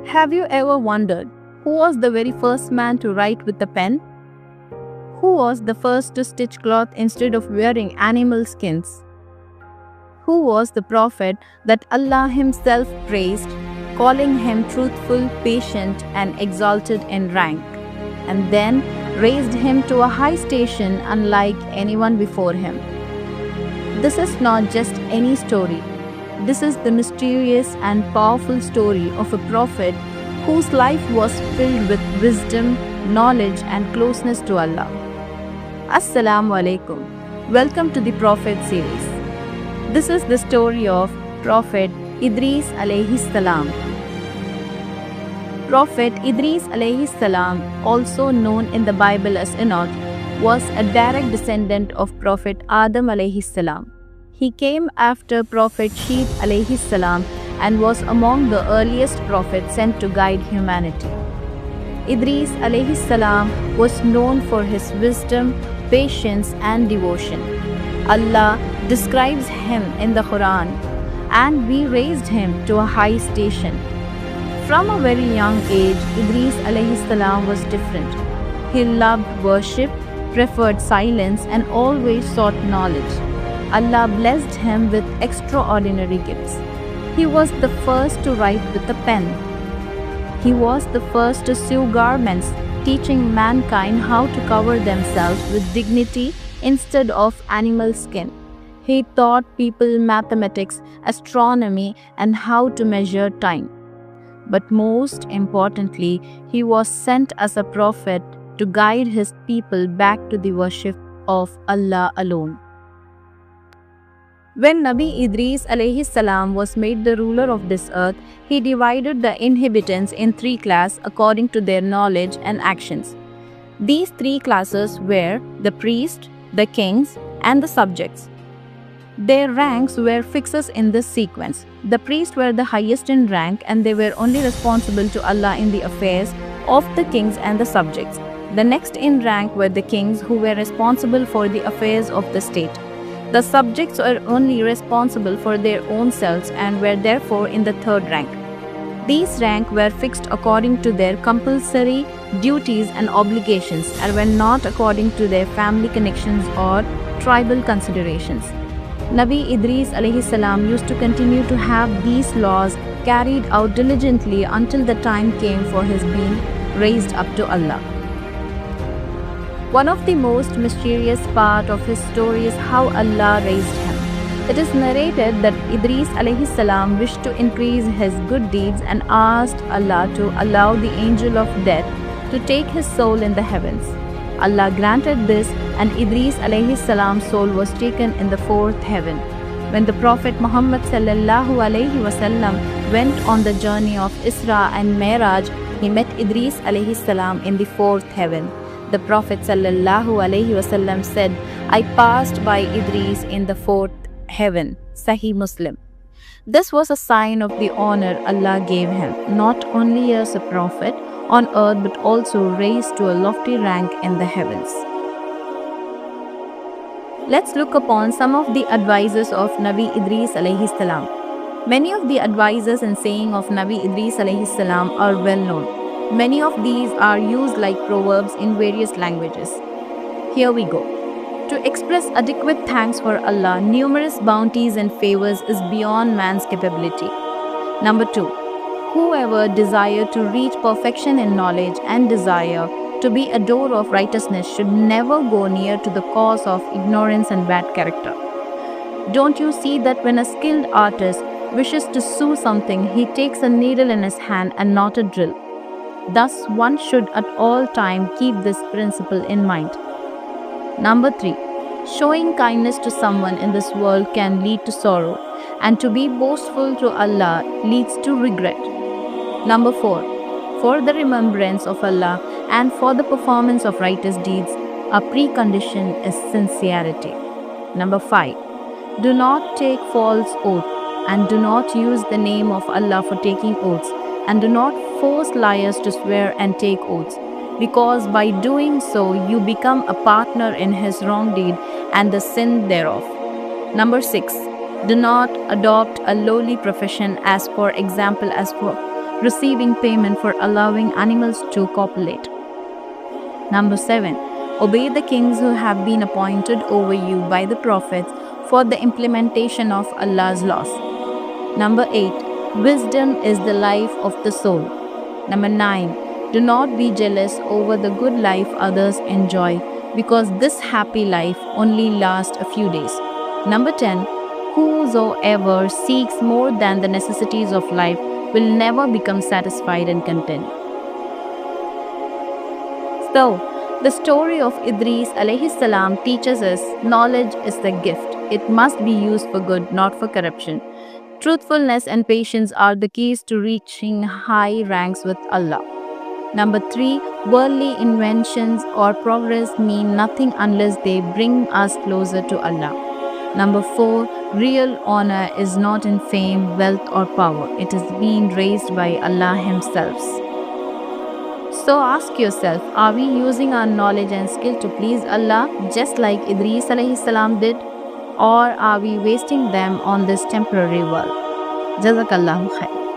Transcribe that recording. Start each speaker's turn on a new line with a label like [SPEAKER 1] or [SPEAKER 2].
[SPEAKER 1] Have you ever wondered who was the very first man to write with a pen? Who was the first to stitch cloth instead of wearing animal skins? Who was the prophet that Allah Himself praised, calling him truthful, patient, and exalted in rank, and then raised him to a high station unlike anyone before him? This is not just any story. This is the mysterious and powerful story of a prophet whose life was filled with wisdom, knowledge, and closeness to Allah. Assalamu alaikum. Welcome to the Prophet series. This is the story of Prophet Idris alayhi salam. Prophet Idris alayhi salam, also known in the Bible as Enoch, was a direct descendant of Prophet Adam alayhi salam. He came after Prophet Sheet alayhi salam and was among the earliest prophets sent to guide humanity. Idris alayhi salam was known for his wisdom, patience, and devotion. Allah describes him in the Quran, and we raised him to a high station. From a very young age, Idris alayhi salam was different. He loved worship, preferred silence, and always sought knowledge. Allah blessed him with extraordinary gifts. He was the first to write with a pen. He was the first to sew garments, teaching mankind how to cover themselves with dignity instead of animal skin. He taught people mathematics, astronomy, and how to measure time. But most importantly, he was sent as a prophet to guide his people back to the worship of Allah alone. When Nabi Idris alayhi salam was made the ruler of this earth, he divided the inhabitants in three classes according to their knowledge and actions. These three classes were the priests, the kings, and the subjects. Their ranks were fixed in this sequence. The priests were the highest in rank, and they were only responsible to Allah in the affairs of the kings and the subjects. The next in rank were the kings, who were responsible for the affairs of the state. The subjects were only responsible for their own selves and were therefore in the third rank. These ranks were fixed according to their compulsory duties and obligations and were not according to their family connections or tribal considerations. Nabi Idris alayhi salam used to continue to have these laws carried out diligently until the time came for his being raised up to Allah. One of the most mysterious part of his story is how Allah raised him. It is narrated that Idris alayhi salam wished to increase his good deeds and asked Allah to allow the angel of death to take his soul in the heavens. Allah granted this, and Idris alayhi salam's soul was taken in the fourth heaven. When the Prophet Muhammad sallallahu alayhi wasallam went on the journey of Isra and Miraj, he met Idris alayhi salam in the fourth heaven. The Prophet sallallahu alaihi wasallam said, "I passed by Idris in the fourth heaven." Sahih Muslim. This was a sign of the honor Allah gave him, not only as a prophet on earth but also raised to a lofty rank in the heavens. Let's look upon some of the advices of Nabi Idris alayhi salam. Many of the advices and sayings of Nabi Idris alayhi salam are well known. Many of these are used like proverbs in various languages. Here we go. To express adequate thanks for Allah, numerous bounties and favors is beyond man's capability. Number 2. Whoever desire to reach perfection in knowledge and desire to be a door of righteousness should never go near to the cause of ignorance and bad character. Don't you see that when a skilled artist wishes to sew something, he takes a needle in his hand and not a drill? Thus, one should at all times keep this principle in mind. Number 3. Showing kindness to someone in this world can lead to sorrow, and to be boastful to Allah leads to regret. Number 4. For the remembrance of Allah and for the performance of righteous deeds, a precondition is sincerity. Number 5. Do not take false oath, and do not use the name of Allah for taking oaths, and do not force liars to swear and take oaths, because by doing so you become a partner in his wrong deed and the sin thereof. Number 6. Do not adopt a lowly profession, as for example, as for receiving payment for allowing animals to copulate. Number 7. Obey the kings who have been appointed over you by the prophets for the implementation of Allah's laws. Number 8. Wisdom is the life of the soul. Number 9. Do not be jealous over the good life others enjoy, because this happy life only lasts a few days. Number 10. Whosoever seeks more than the necessities of life will never become satisfied and content. So, the story of Idris alayhi salam teaches us knowledge is the gift. It must be used for good, not for corruption. Truthfulness and patience are the keys to reaching high ranks with Allah. Number 3. Worldly inventions or progress mean nothing unless they bring us closer to Allah. Number 4. Real honor is not in fame, wealth, or power. It is being raised by Allah Himself. So ask yourself, are we using our knowledge and skill to please Allah just like Idris alayhi salam did? Or are we wasting them on this temporary world? Jazakallahu khair.